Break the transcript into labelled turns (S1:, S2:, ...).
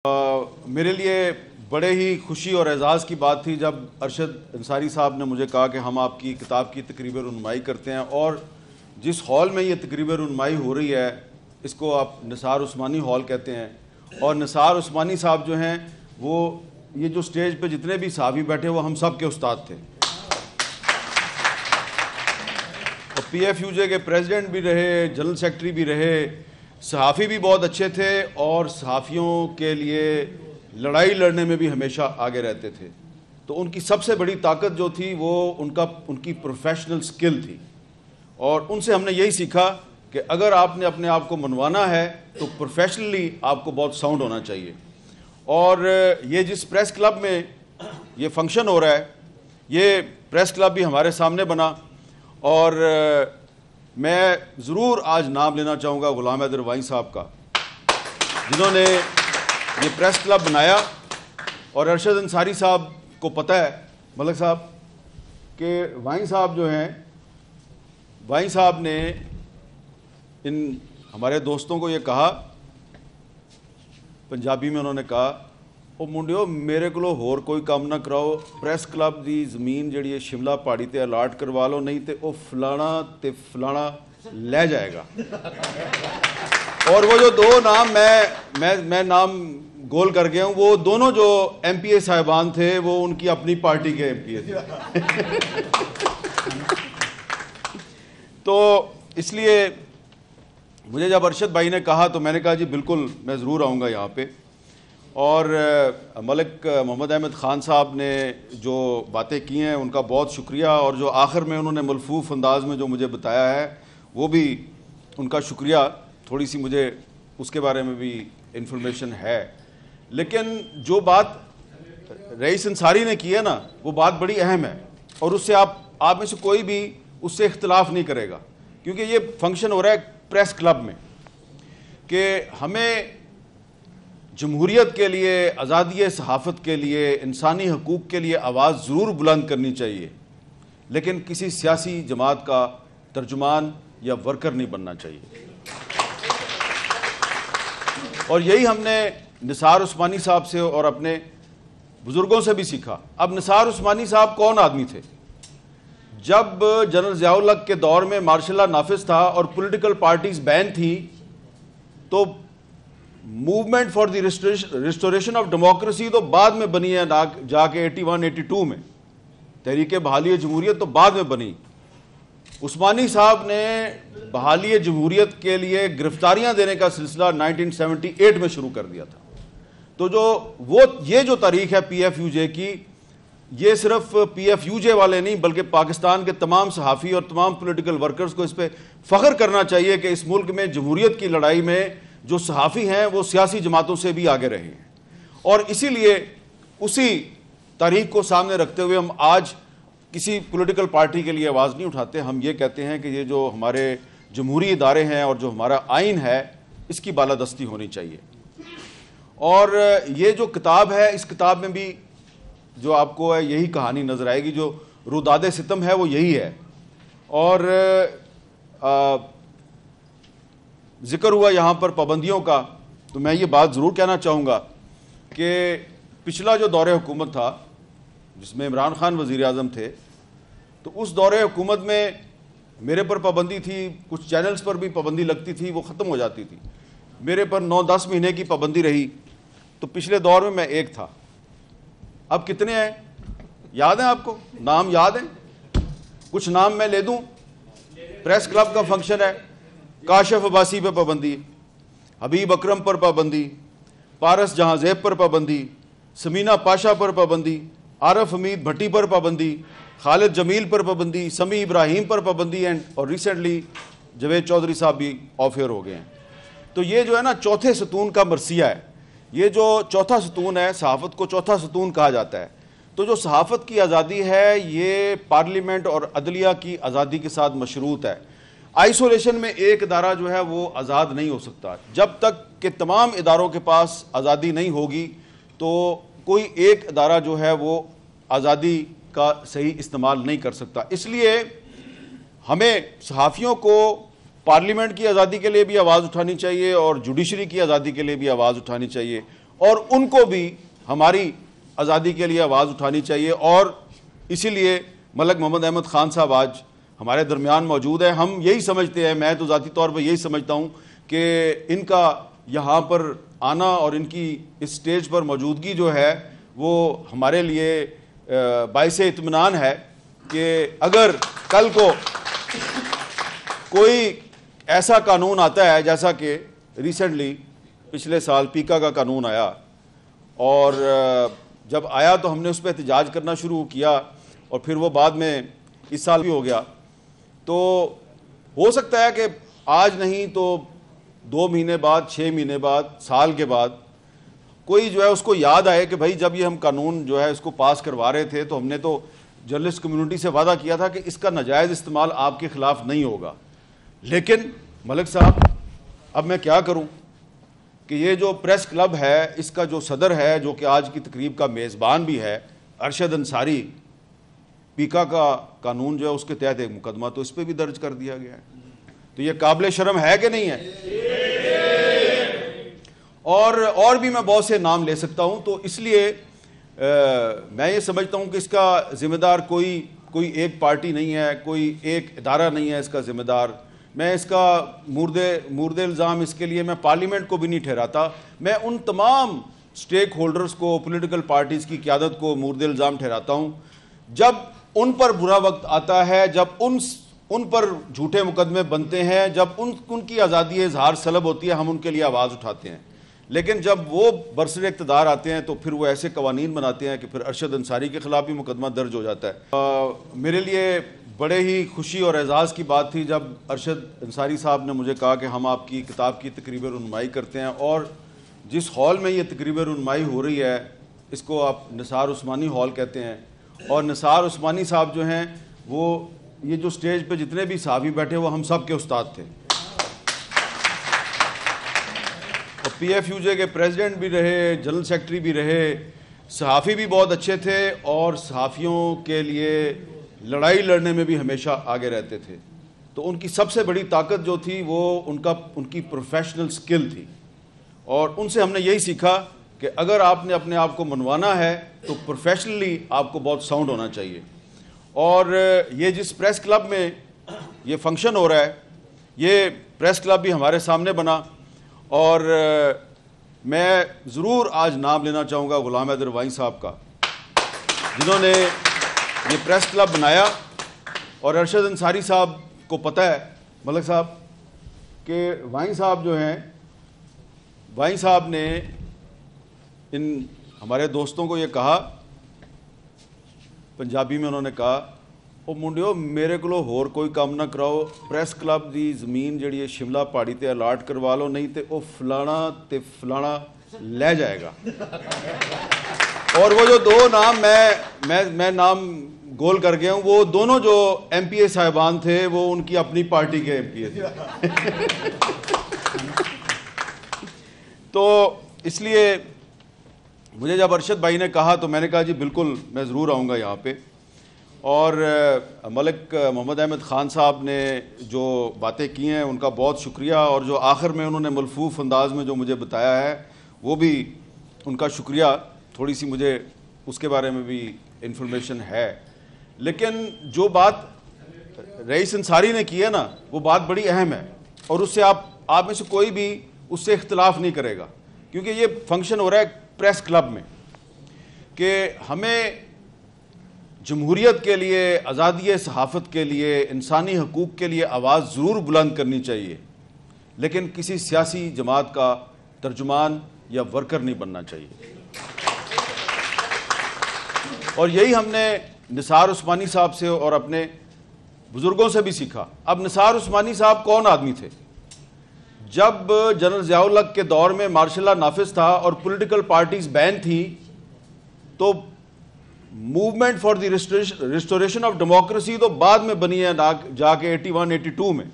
S1: میرے لیے بڑے ہی خوشی اور اعزاز کی بات تھی جب ارشد انصاری صاحب نے مجھے کہا کہ ہم آپ کی کتاب کی تقریب رونمائی کرتے ہیں، اور جس ہال میں یہ تقریب رونمائی ہو رہی ہے اس کو آپ نثار عثمانی ہال کہتے ہیں، اور نثار عثمانی صاحب جو ہیں وہ یہ جو سٹیج پہ جتنے بھی صحافی بیٹھے وہ ہم سب کے استاد تھے، اور پی ایف یو جے کے پریزیڈنٹ بھی رہے، جنرل سیکرٹری بھی رہے، صحافی بھی بہت اچھے تھے، اور صحافیوں کے لیے لڑائی لڑنے میں بھی ہمیشہ آگے رہتے تھے۔ تو ان کی سب سے بڑی طاقت جو تھی وہ ان کی پروفیشنل سکل تھی، اور ان سے ہم نے یہی سیکھا کہ اگر آپ نے اپنے آپ کو منوانا ہے تو پروفیشنلی آپ کو بہت ساؤنڈ ہونا چاہیے۔ اور یہ جس پریس کلب میں یہ فنکشن ہو رہا ہے، یہ پریس کلب بھی ہمارے سامنے بنا، اور میں ضرور آج نام لینا چاہوں گا غلام حیدر وائیں صاحب کا، جنہوں نے یہ پریس کلب بنایا۔ اور ارشد انصاری صاحب کو پتہ ہے ملک صاحب کہ وائیں صاحب جو ہیں، وائیں صاحب نے ان ہمارے دوستوں کو یہ کہا، پنجابی میں انہوں نے کہا، او منڈیو میرے کو ہور کوئی کام نہ کراؤ، پریس کلب دی زمین جڑی ہے شملہ پہاڑی تے الاٹ کروا لو، نہیں تے او فلانا تے فلانا لے جائے گا۔ اور وہ جو دو نام میں نام گول کر گیا ہوں، وہ دونوں جو ایم پی اے صاحبان تھے وہ ان کی اپنی پارٹی کے ایم پی اے تھے۔ تو اس لیے مجھے جب ارشد بھائی نے کہا تو میں نے کہا جی بالکل میں ضرور آؤں گا یہاں پہ۔ اور ملک محمد احمد خان صاحب نے جو باتیں کی ہیں ان کا بہت شکریہ، اور جو آخر میں انہوں نے ملفوف انداز میں جو مجھے بتایا ہے وہ بھی ان کا شکریہ، تھوڑی سی مجھے اس کے بارے میں بھی انفارمیشن ہے۔ لیکن جو بات رئیس انصاری نے کی ہے نا وہ بات بڑی اہم ہے، اور اس سے آپ میں سے کوئی بھی اس سے اختلاف نہیں کرے گا، کیونکہ یہ فنکشن ہو رہا ہے پریس کلب میں کہ ہمیں جمہوریت کے لیے، آزادی صحافت کے لیے، انسانی حقوق کے لیے آواز ضرور بلند کرنی چاہیے، لیکن کسی سیاسی جماعت کا ترجمان یا ورکر نہیں بننا چاہیے۔ اور یہی ہم نے نثار عثمانی صاحب سے اور اپنے بزرگوں سے بھی سیکھا۔ اب نثار عثمانی صاحب کون آدمی تھے؟ جب جنرل ضیاء الحق کے دور میں مارشل لا نافذ تھا اور پولیٹیکل پارٹیز بین تھی، تو movement for the restoration of democracy تو بعد میں بنی ہے، جا کے 81-82 میں تحریک بحالی جمہوریت تو بعد میں بنی۔ عثمانی صاحب نے بحالی جمہوریت کے لیے گرفتاریاں دینے کا سلسلہ 1978 میں شروع کر دیا تھا۔ تو یہ جو تاریخ ہے پی ایف یو جے کی، یہ صرف پی ایف یو جے والے نہیں بلکہ پاکستان کے تمام صحافی اور تمام پولیٹیکل ورکرز کو اس پہ فخر کرنا چاہیے کہ اس ملک میں جمہوریت کی لڑائی میں جو صحافی ہیں وہ سیاسی جماعتوں سے بھی آگے رہے ہیں۔ اور اسی لیے اسی تاریخ کو سامنے رکھتے ہوئے ہم آج کسی پولیٹیکل پارٹی کے لیے آواز نہیں اٹھاتے، ہم یہ کہتے ہیں کہ یہ جو ہمارے جمہوری ادارے ہیں اور جو ہمارا آئین ہے اس کی بالادستی ہونی چاہیے۔ اور یہ جو کتاب ہے، اس کتاب میں بھی جو آپ کو ہے یہی کہانی نظر آئے گی، جو روداد ستم ہے وہ یہی ہے۔ اور ذکر ہوا یہاں پر پابندیوں کا، تو میں یہ بات ضرور کہنا چاہوں گا کہ پچھلا جو دور حکومت تھا جس میں عمران خان وزیر اعظم تھے، تو اس دور حکومت میں میرے پر پابندی تھی، کچھ چینلز پر بھی پابندی لگتی تھی، وہ ختم ہو جاتی تھی۔ میرے پر 9-10 مہینے کی پابندی رہی، تو پچھلے دور میں ایک تھا۔ اب کتنے ہیں یاد ہیں آپ کو؟ نام یاد ہیں؟ کچھ نام میں لے دوں۔ پریس کلب کا فنکشن ہے، کاشف عباسی پہ پابندی، حبیب اکرم پر پابندی، پارس جہاں زیب پر پابندی، سمینہ پاشا پر پابندی، عارف حمید بھٹی پر پابندی، خالد جمیل پر پابندی، سمیع ابراہیم پر پابندی، اور ریسنٹلی جاوید چودھری صاحب بھی آف ایئر ہو گئے ہیں۔ تو یہ جو ہے نا چوتھے ستون کا مرثیہ ہے، یہ جو چوتھا ستون ہے، صحافت کو چوتھا ستون کہا جاتا ہے۔ تو جو صحافت کی آزادی ہے یہ پارلیمنٹ اور عدلیہ کی آزادی کے ساتھ مشروط ہے۔ آئسولیشن میں ایک ادارہ جو ہے وہ آزاد نہیں ہو سکتا۔ جب تک کہ تمام اداروں کے پاس آزادی نہیں ہوگی تو کوئی ایک ادارہ جو ہے وہ آزادی کا صحیح استعمال نہیں کر سکتا۔ اس لیے ہمیں صحافیوں کو پارلیمنٹ کی آزادی کے لیے بھی آواز اٹھانی چاہیے اور جوڈیشری کی آزادی کے لیے بھی آواز اٹھانی چاہیے، اور ان کو بھی ہماری آزادی کے لیے آواز اٹھانی چاہیے. اور اسی لیے ملک محمد احمد خان صاحب آج ہمارے درمیان موجود ہیں. ہم یہی سمجھتے ہیں, میں تو ذاتی طور پر یہی سمجھتا ہوں کہ ان کا یہاں پر آنا اور ان کی اس سٹیج پر موجودگی جو ہے وہ ہمارے لیے باعث اطمینان ہے کہ اگر کل کو کوئی ایسا قانون آتا ہے جیسا کہ ریسنٹلی پچھلے سال پیکا کا قانون آیا, اور جب آیا تو ہم نے اس پہ احتجاج کرنا شروع کیا اور پھر وہ بعد میں اس سال بھی ہو گیا, تو ہو سکتا ہے کہ آج نہیں تو 2 مہینے بعد, 6 مہینے بعد, سال کے بعد کوئی جو ہے اس کو یاد آئے کہ بھائی جب یہ ہم قانون جو ہے اس کو پاس کروا رہے تھے تو ہم نے تو جرنلسٹ کمیونٹی سے وعدہ کیا تھا کہ اس کا ناجائز استعمال آپ کے خلاف نہیں ہوگا. لیکن ملک صاحب اب میں کیا کروں کہ یہ جو پریس کلب ہے اس کا جو صدر ہے, جو کہ آج کی تقریب کا میزبان بھی ہے, ارشد انصاری, پیکا کا قانون جو ہے اس کے تحت ایک مقدمہ تو اس پہ بھی درج کر دیا گیا ہے. تو یہ قابل شرم ہے کہ نہیں ہے؟ اور بھی میں بہت سے نام لے سکتا ہوں. تو اس لیے میں یہ سمجھتا ہوں کہ اس کا ذمہ دار کوئی ایک پارٹی نہیں ہے, کوئی ایک ادارہ نہیں ہے اس کا ذمہ دار. میں اس کا مورد الزام اس کے لیے میں پارلیمنٹ کو بھی نہیں ٹھہراتا, میں ان تمام سٹیک ہولڈرز کو, پولیٹیکل پارٹیز کی قیادت کو مورد الزام ٹھہراتا ہوں. جب ان پر برا وقت آتا ہے, جب ان پر جھوٹے مقدمے بنتے ہیں, جب ان کی آزادی اظہار سلب ہوتی ہے, ہم ان کے لیے آواز اٹھاتے ہیں. لیکن جب وہ برسر اقتدار آتے ہیں تو پھر وہ ایسے قوانین بناتے ہیں کہ پھر ارشد انصاری کے خلاف بھی مقدمہ درج ہو جاتا ہے. میرے لیے بڑے ہی خوشی اور اعزاز کی بات تھی جب ارشد انصاری صاحب نے مجھے کہا کہ ہم آپ کی کتاب کی تقریب رونمائی کرتے ہیں, اور جس ہال میں یہ تقریب رونمائی ہو رہی ہے اس کو آپ نثار عثمانی ہال کہتے ہیں. اور نثار عثمانی صاحب جو ہیں وہ یہ جو سٹیج پہ جتنے بھی صحافی بیٹھے وہ ہم سب کے استاد تھے, اور پی ایف یو جے کے پریزیڈنٹ بھی رہے, جنرل سیکرٹری بھی رہے, صحافی بھی بہت اچھے تھے, اور صحافیوں کے لیے لڑائی لڑنے میں بھی ہمیشہ آگے رہتے تھے. تو ان کی سب سے بڑی طاقت جو تھی وہ ان کی پروفیشنل سکل تھی, اور ان سے ہم نے یہی سیکھا کہ اگر آپ نے اپنے آپ کو منوانا ہے تو پروفیشنلی آپ کو بہت ساؤنڈ ہونا چاہیے. اور یہ جس پریس کلب میں یہ فنکشن ہو رہا ہے, یہ پریس کلب بھی ہمارے سامنے بنا, اور میں ضرور آج نام لینا چاہوں گا غلام حیدر وائیں صاحب کا, جنہوں نے یہ پریس کلب بنایا. اور ارشد انصاری صاحب کو پتہ ہے ملک صاحب کہ وائیں صاحب جو ہیں, وائیں صاحب نے ان ہمارے دوستوں کو یہ کہا, پنجابی میں انہوں نے کہا, او منڈیو میرے کو ہور کوئی کام نہ کراؤ, پریس کلب دی زمین جڑی ہے شملہ پہاڑی تے الاٹ کروا لو, نہیں تے او فلانا تے فلانا لے جائے گا. اور وہ جو 2 نام میں نام گول کر گیا ہوں, وہ دونوں جو ایم پی اے صاحبان تھے وہ ان کی اپنی پارٹی کے ایم پی اے تھے. تو اس لیے مجھے جب ارشد بھائی نے کہا تو میں نے کہا جی بالکل میں ضرور آؤں گا یہاں پہ. اور ملک محمد احمد خان صاحب نے جو باتیں کی ہیں ان کا بہت شکریہ, اور جو آخر میں انہوں نے ملفوف انداز میں جو مجھے بتایا ہے وہ بھی ان کا شکریہ. تھوڑی سی مجھے اس کے بارے میں بھی انفارمیشن ہے, لیکن جو بات رئیس انصاری نے کی ہے نا وہ بات بڑی اہم ہے, اور اس سے آپ میں سے کوئی بھی اس سے اختلاف نہیں کرے گا, کیونکہ یہ فنکشن ہو رہا ہے پریس کلب میں کہ ہمیں جمہوریت کے لیے, آزادی صحافت کے لیے, انسانی حقوق کے لیے آواز ضرور بلند کرنی چاہیے, لیکن کسی سیاسی جماعت کا ترجمان یا ورکر نہیں بننا چاہیے. اور یہی ہم نے نثار عثمانی صاحب سے اور اپنے بزرگوں سے بھی سیکھا. اب نثار عثمانی صاحب کون آدمی تھے؟ جب جنرل ضیاء الحق کے دور میں مارشل لا نافذ تھا اور پولیٹیکل پارٹیز بین تھی, تو movement for the restoration of democracy تو بعد میں بنی ہے جا کے 81-82 میں.